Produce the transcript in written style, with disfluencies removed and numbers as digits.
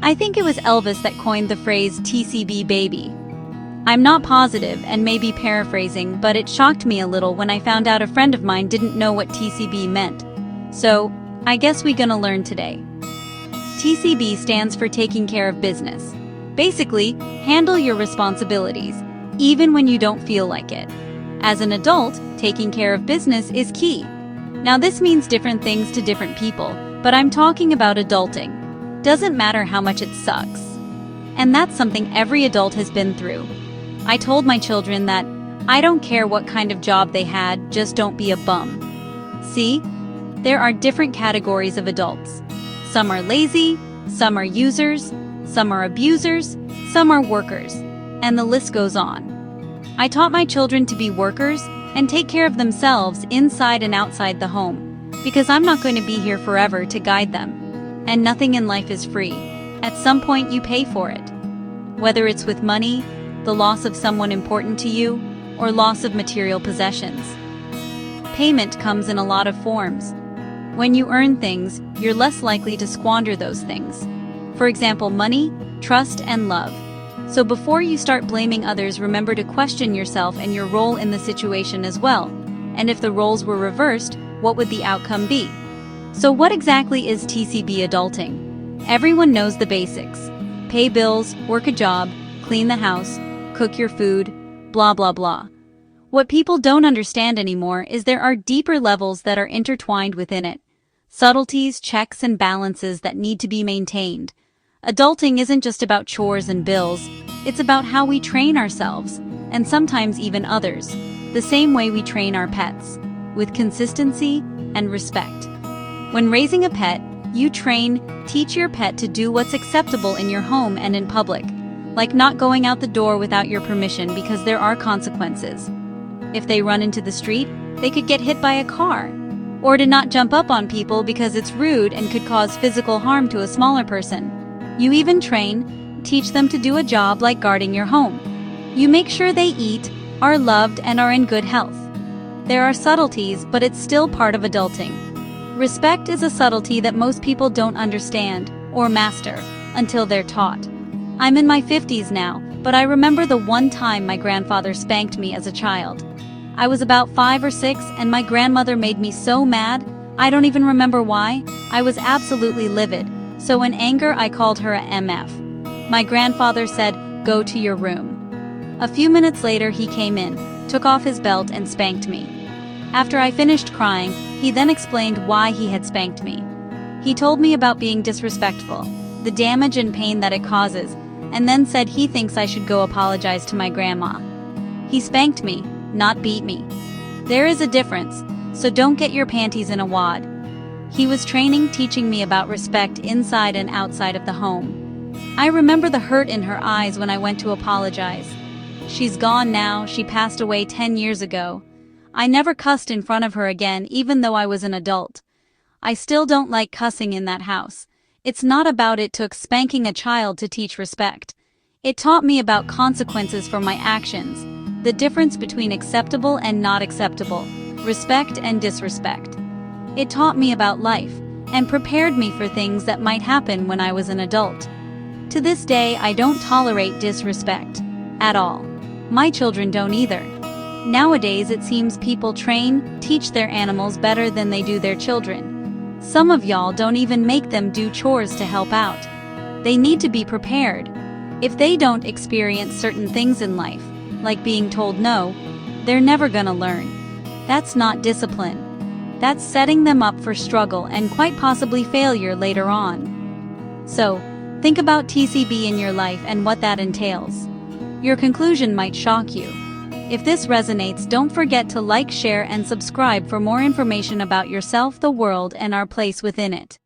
I think it was Elvis that coined the phrase TCB baby. I'm not positive and may be paraphrasing, but it shocked me a little when I found out a friend of mine didn't know what TCB meant. So, I guess we gonna learn today. TCB stands for taking care of business. Basically, handle your responsibilities, even when you don't feel like it. As an adult, taking care of business is key. Now this means different things to different people, but I'm talking about adulting. Doesn't matter how much it sucks. And that's something every adult has been through. I told my children that I don't care what kind of job they had, just don't be a bum. See? There are different categories of adults. Some are lazy, some are users, some are abusers, some are workers, and the list goes on. I taught my children to be workers and take care of themselves inside and outside the home, because I'm not going to be here forever to guide them. And nothing in life is free. At some point you pay for it. Whether it's with money, the loss of someone important to you, or loss of material possessions. Payment comes in a lot of forms. When you earn things, you're less likely to squander those things. For example, money, trust, and love. So before you start blaming others, remember to question yourself and your role in the situation as well. And if the roles were reversed, what would the outcome be? So what exactly is TCB adulting? Everyone knows the basics. Pay bills, work a job, clean the house, cook your food, blah blah blah. What people don't understand anymore is there are deeper levels that are intertwined within it. Subtleties, checks, and balances that need to be maintained. Adulting isn't just about chores and bills, it's about how we train ourselves, and sometimes even others, the same way we train our pets, with consistency and respect. When raising a pet, you teach your pet to do what's acceptable in your home and in public, like not going out the door without your permission because there are consequences. If they run into the street, they could get hit by a car, or to not jump up on people because it's rude and could cause physical harm to a smaller person. You even teach them to do a job like guarding your home. You make sure they eat, are loved, and are in good health. There are subtleties, but it's still part of adulting. Respect is a subtlety that most people don't understand or master until they're taught. I'm in my 50s now, but I remember the one time my grandfather spanked me as a child. I was about 5 or 6 and my grandmother made me so mad, I don't even remember why. I was absolutely livid, so in anger I called her a MF. My grandfather said, "Go to your room." A few minutes later he came in, took off his belt and spanked me. After I finished crying, he then explained why he had spanked me. He told me about being disrespectful, the damage and pain that it causes, and then said he thinks I should go apologize to my grandma. He spanked me, not beat me. There is a difference, so don't get your panties in a wad. He was teaching me about respect inside and outside of the home. I remember the hurt in her eyes when I went to apologize. She's gone now, she passed away 10 years ago. I never cussed in front of her again, even though I was an adult. I still don't like cussing in that house. It's not about it took spanking a child to teach respect. It taught me about consequences for my actions, the difference between acceptable and not acceptable, respect and disrespect. It taught me about life, and prepared me for things that might happen when I was an adult. To this day, I don't tolerate disrespect. At all. My children don't either. Nowadays it seems people teach their animals better than they do their children. Some of y'all don't even make them do chores to help out. They need to be prepared. If they don't experience certain things in life, like being told no, they're never gonna learn. That's not discipline. That's setting them up for struggle and quite possibly failure later on. So, think about TCB in your life and what that entails. Your conclusion might shock you. If this resonates, don't forget to like, share, and subscribe for more information about yourself, the world, and our place within it.